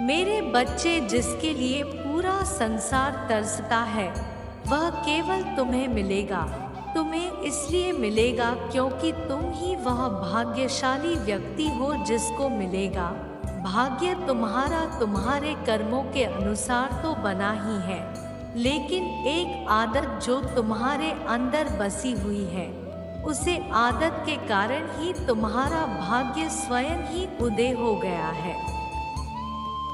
मेरे बच्चे, जिसके लिए पूरा संसार तरसता है, वह केवल तुम्हें मिलेगा। तुम्हें इसलिए मिलेगा क्योंकि तुम ही वह भाग्यशाली व्यक्ति हो जिसको मिलेगा। भाग्य तुम्हारा तुम्हारे कर्मों के अनुसार तो बना ही है, लेकिन एक आदत जो तुम्हारे अंदर बसी हुई है, उसे आदत के कारण ही तुम्हारा भाग्य स्वयं ही उदय हो गया है।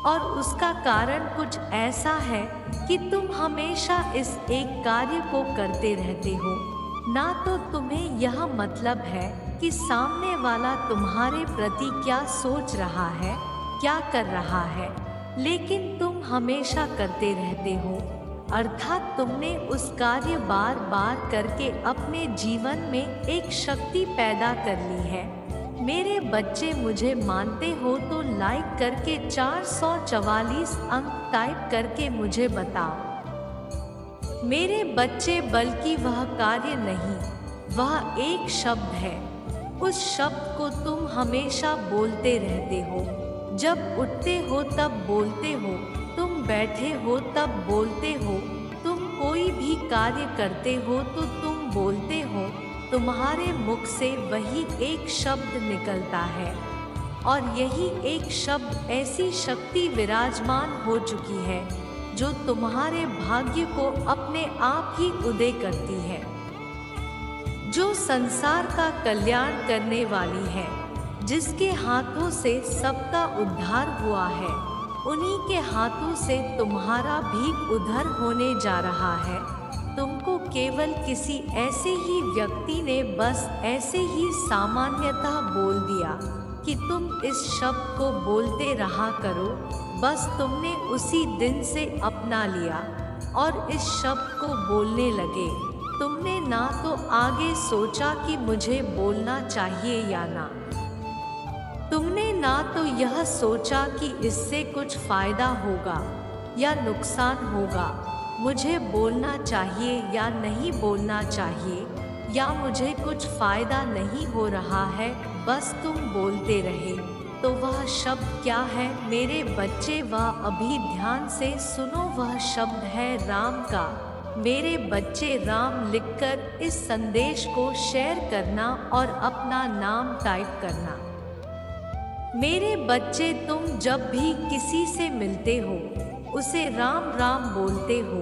और उसका कारण कुछ ऐसा है कि तुम हमेशा इस एक कार्य को करते रहते हो। ना तो तुम्हें यह मतलब है कि सामने वाला तुम्हारे प्रति क्या सोच रहा है, क्या कर रहा है, लेकिन तुम हमेशा करते रहते हो। अर्थात तुमने उस कार्य बार बार करके अपने जीवन में एक शक्ति पैदा कर ली है। मेरे बच्चे, मुझे मानते हो तो लाइक करके 444 अंक टाइप करके मुझे बताओ। मेरे बच्चे, बल्कि वह कार्य नहीं, वह एक शब्द है। उस शब्द को तुम हमेशा बोलते रहते हो। जब उठते हो तब बोलते हो, तुम बैठे हो तब बोलते हो, तुम कोई भी कार्य करते हो तो तुम बोलते हो। तुम्हारे मुख से वही एक शब्द निकलता है, और यही एक शब्द ऐसी शक्ति विराजमान हो चुकी है जो तुम्हारे भाग्य को अपने आप ही उदय करती है, जो संसार का कल्याण करने वाली है, जिसके हाथों से सबका उद्धार हुआ है। उन्हीं के हाथों से तुम्हारा भी उद्धार होने जा रहा है। तुमको केवल किसी ऐसे ही व्यक्ति ने बस ऐसे ही सामान्यतः बोल दिया कि तुम इस शब्द को बोलते रहा करो। बस तुमने उसी दिन से अपना लिया और इस शब्द को बोलने लगे। तुमने ना तो आगे सोचा कि मुझे बोलना चाहिए या ना। तुमने ना तो यह सोचा कि इससे कुछ फायदा होगा या नुकसान होगा, मुझे बोलना चाहिए या नहीं बोलना चाहिए, या मुझे कुछ फायदा नहीं हो रहा है, बस तुम बोलते रहे। तो वह शब्द क्या है मेरे बच्चे? वह अभी ध्यान से सुनो, वह शब्द है राम का। मेरे बच्चे, राम लिखकर इस संदेश को शेयर करना और अपना नाम टाइप करना। मेरे बच्चे, तुम जब भी किसी से मिलते हो उसे राम राम बोलते हो।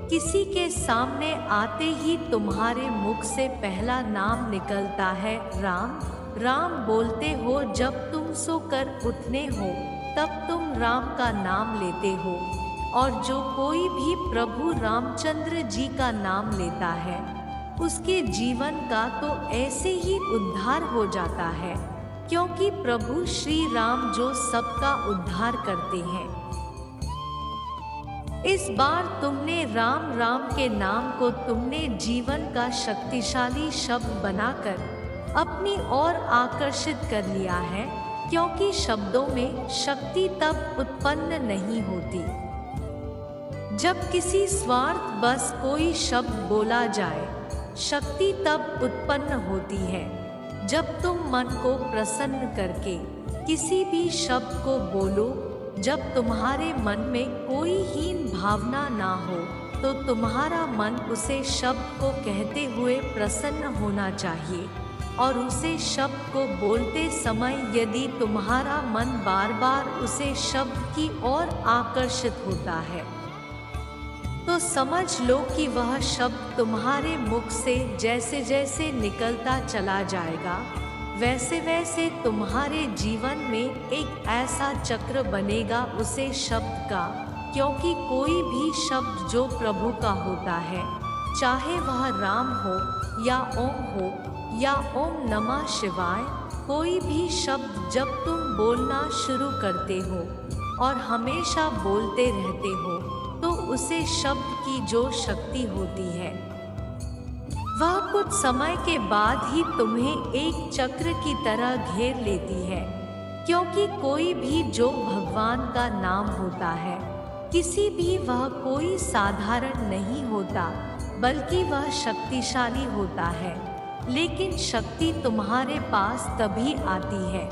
किसी के सामने आते ही तुम्हारे मुख से पहला नाम निकलता है राम। राम बोलते हो। जब तुम सोकर उठने हो तब तुम राम का नाम लेते हो, और जो कोई भी प्रभु रामचंद्र जी का नाम लेता है उसके जीवन का तो ऐसे ही उद्धार हो जाता है, क्योंकि प्रभु श्री राम जो सबका उद्धार करते हैं। इस बार तुमने राम राम के नाम को तुमने जीवन का शक्तिशाली शब्द बनाकर अपनी ओर आकर्षित कर लिया है, क्योंकि शब्दों में शक्ति तब उत्पन्न नहीं होती जब किसी स्वार्थ बस कोई शब्द बोला जाए। शक्ति तब उत्पन्न होती है जब तुम मन को प्रसन्न करके किसी भी शब्द को बोलो। जब तुम्हारे मन में कोई हीन भावना ना हो तो तुम्हारा मन उसे शब्द को कहते हुए प्रसन्न होना चाहिए, और उसे शब्द को बोलते समय यदि तुम्हारा मन बार बार उसे शब्द की ओर आकर्षित होता है तो समझ लो कि वह शब्द तुम्हारे मुख से जैसे जैसे निकलता चला जाएगा, वैसे वैसे तुम्हारे जीवन में एक ऐसा चक्र बनेगा उसे शब्द का। क्योंकि कोई भी शब्द जो प्रभु का होता है, चाहे वह राम हो या ओम हो या ओम नमः शिवाय, कोई भी शब्द जब तुम बोलना शुरू करते हो और हमेशा बोलते रहते हो तो उसे शब्द की जो शक्ति होती है वह कुछ समय के बाद ही तुम्हें एक चक्र की तरह घेर लेती है। क्योंकि कोई भी जो भगवान का नाम होता है, किसी भी वह कोई साधारण नहीं होता, बल्कि वह शक्तिशाली होता है। लेकिन शक्ति तुम्हारे पास तभी आती है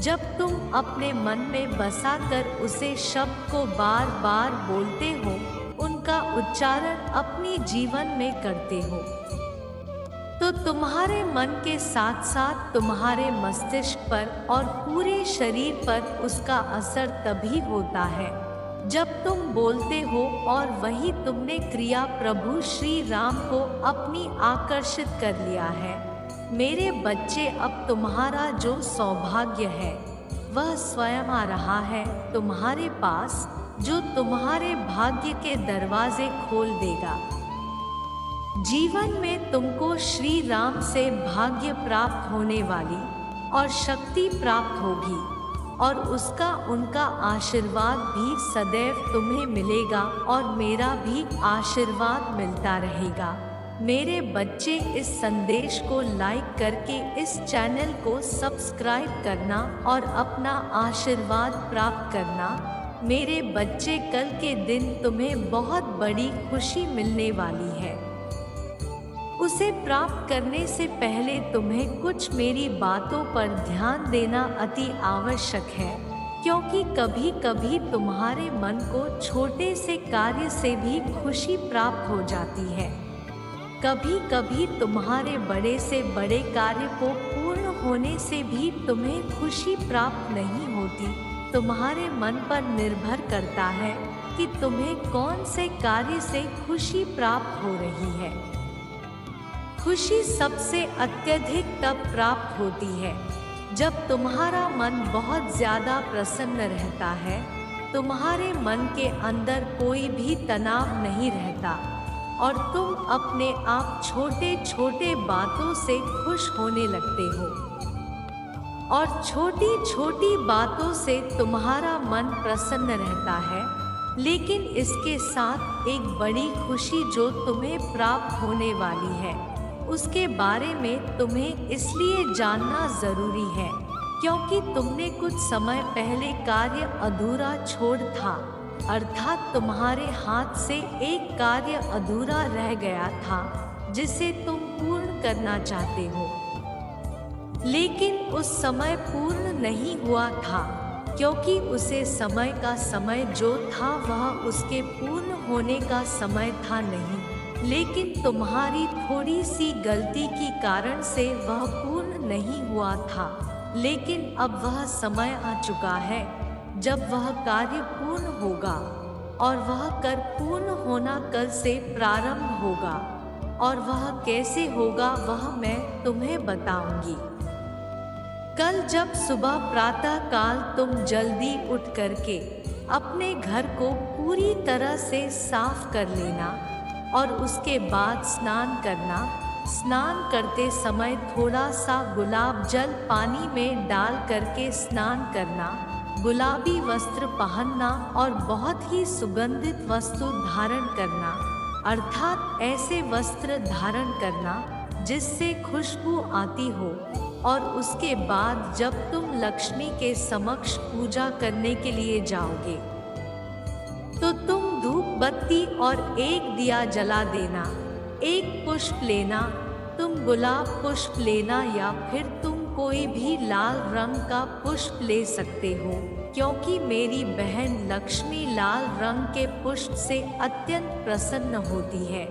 जब तुम अपने मन में बसा कर उसे शब्द को बार बार बोलते हो, उनका उच्चारण अपनी जीवन में करते हो, तो तुम्हारे मन के साथ साथ तुम्हारे मस्तिष्क पर और पूरे शरीर पर उसका असर तभी होता है जब तुम बोलते हो, और वही तुमने क्रिया प्रभु श्री राम को अपनी आकर्षित कर लिया है। मेरे बच्चे, अब तुम्हारा जो सौभाग्य है वह स्वयं आ रहा है तुम्हारे पास, जो तुम्हारे भाग्य के दरवाजे खोल देगा। जीवन में तुमको श्री राम से भाग्य प्राप्त होने वाली और शक्ति प्राप्त होगी, और उनका आशीर्वाद भी सदैव तुम्हें मिलेगा, और मेरा भी आशीर्वाद मिलता रहेगा। मेरे बच्चे, इस संदेश को लाइक करके इस चैनल को सब्सक्राइब करना और अपना आशीर्वाद प्राप्त करना। मेरे बच्चे, कल के दिन तुम्हें बहुत बड़ी खुशी मिलने वाली है। उसे प्राप्त करने से पहले तुम्हें कुछ मेरी बातों पर ध्यान देना अति आवश्यक है, क्योंकि कभी कभी तुम्हारे मन को छोटे से कार्य से भी खुशी प्राप्त हो जाती है। कभी कभी तुम्हारे बड़े से बड़े कार्य को पूर्ण होने से भी तुम्हें खुशी प्राप्त नहीं होती। तुम्हारे मन पर निर्भर करता है कि तुम्हें कौन से कार्य से खुशी प्राप्त हो रही है। खुशी सबसे अत्यधिक तब प्राप्त होती है जब तुम्हारा मन बहुत ज्यादा प्रसन्न रहता है, तुम्हारे मन के अंदर कोई भी तनाव नहीं रहता, और तुम अपने आप छोटे छोटे बातों से खुश होने लगते हो, और छोटी छोटी बातों से तुम्हारा मन प्रसन्न रहता है। लेकिन इसके साथ एक बड़ी खुशी जो तुम्हें प्राप्त होने वाली है, उसके बारे में तुम्हें इसलिए जानना जरूरी है क्योंकि तुमने कुछ समय पहले कार्य अधूरा छोड़ था, अर्थात तुम्हारे हाथ से एक कार्य अधूरा रह गया था जिसे तुम पूर्ण करना चाहते हो, लेकिन उस समय पूर्ण नहीं हुआ था क्योंकि उसे समय का समय जो था वह उसके पूर्ण होने का समय था नहीं, लेकिन तुम्हारी थोड़ी सी गलती के कारण से वह पूर्ण नहीं हुआ था। लेकिन अब वह समय आ चुका है जब वह कार्य पूर्ण होगा, और वह कर पूर्ण होना कल से प्रारंभ होगा, और वह कैसे होगा वह मैं तुम्हें बताऊंगी। कल जब सुबह प्रातः काल तुम जल्दी उठ करके अपने घर को पूरी तरह से साफ कर लेना, और उसके बाद स्नान करना। स्नान करते समय थोड़ा सा गुलाब जल पानी में डाल करके स्नान करना, गुलाबी वस्त्र पहनना और बहुत ही सुगंधित वस्तु धारण करना, अर्थात ऐसे वस्त्र धारण करना जिससे खुशबू आती हो। और उसके बाद जब तुम लक्ष्मी के समक्ष पूजा करने के लिए जाओगे तो तुम धूप बत्ती और एक दिया जला देना, एक पुष्प लेना, तुम गुलाब पुष्प लेना या फिर तुम कोई भी लाल रंग का पुष्प ले सकते हो, क्योंकि मेरी बहन लक्ष्मी लाल रंग के पुष्प से अत्यंत प्रसन्न होती है।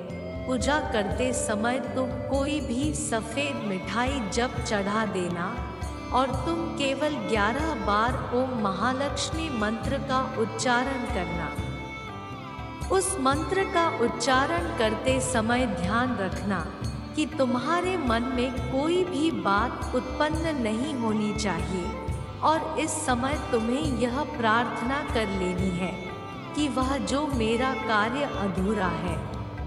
पूजा करते समय तुम कोई भी सफ़ेद मिठाई जब चढ़ा देना, और तुम केवल 11 बार ओम महालक्ष्मी मंत्र का उच्चारण करना। उस मंत्र का उच्चारण करते समय ध्यान रखना कि तुम्हारे मन में कोई भी बात उत्पन्न नहीं होनी चाहिए, और इस समय तुम्हें यह प्रार्थना कर लेनी है कि वह जो मेरा कार्य अधूरा है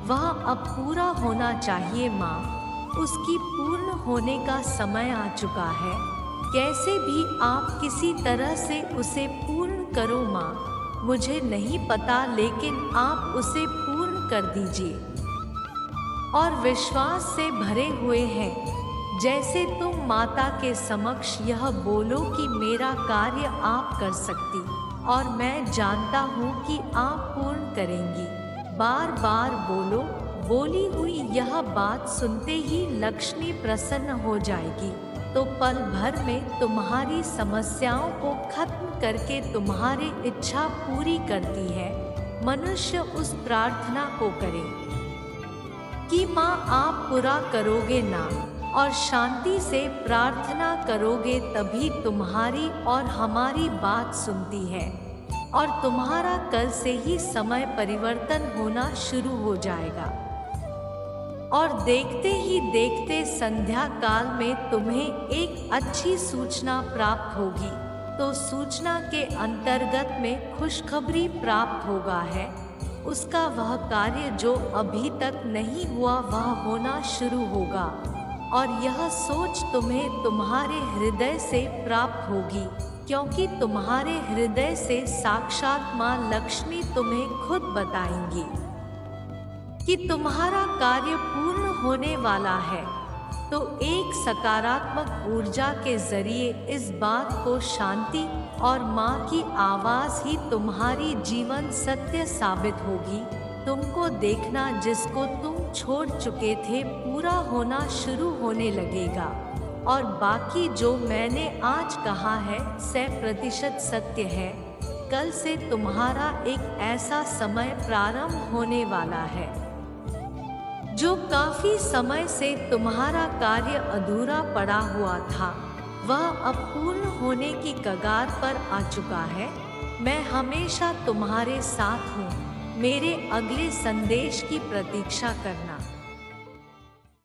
वह अब पूरा होना चाहिए माँ, उसकी पूर्ण होने का समय आ चुका है। कैसे भी आप किसी तरह से उसे पूर्ण करो माँ, मुझे नहीं पता, लेकिन आप उसे पूर्ण कर दीजिए। और विश्वास से भरे हुए हैं, जैसे तुम माता के समक्ष यह बोलो कि मेरा कार्य आप कर सकती, और मैं जानता हूँ कि आप पूर्ण करेंगी। बार बार बोलो। बोली हुई यह बात सुनते ही लक्ष्मी प्रसन्न हो जाएगी, तो पल भर में तुम्हारी समस्याओं को खत्म करके तुम्हारी इच्छा पूरी करती है। मनुष्य उस प्रार्थना को करे कि माँ आप पूरा करोगे ना, और शांति से प्रार्थना करोगे तभी तुम्हारी और हमारी बात सुनती है, और तुम्हारा कल से ही समय परिवर्तन होना शुरू हो जाएगा। और देखते ही देखते संध्या काल में तुम्हें एक अच्छी सूचना प्राप्त होगी। तो सूचना के अंतर्गत में खुशखबरी प्राप्त होगा है, उसका वह कार्य जो अभी तक नहीं हुआ वह होना शुरू होगा। और यह सोच तुम्हें तुम्हारे हृदय से प्राप्त होगी, क्योंकि तुम्हारे हृदय से साक्षात माँ लक्ष्मी तुम्हें खुद बताएंगी कि तुम्हारा कार्य पूर्ण होने वाला है। तो एक सकारात्मक ऊर्जा के जरिए इस बात को शांति और माँ की आवाज़ ही तुम्हारी जीवन सत्य साबित होगी। तुमको देखना जिसको तुम छोड़ चुके थे पूरा होना शुरू होने लगेगा। और बाकी जो मैंने आज कहा है 100% सत्य है। कल से तुम्हारा एक ऐसा समय प्रारंभ होने वाला है जो काफी समय से तुम्हारा कार्य अधूरा पड़ा हुआ था, वह अब पूर्ण होने की कगार पर आ चुका है। मैं हमेशा तुम्हारे साथ हूँ। मेरे अगले संदेश की प्रतीक्षा करना।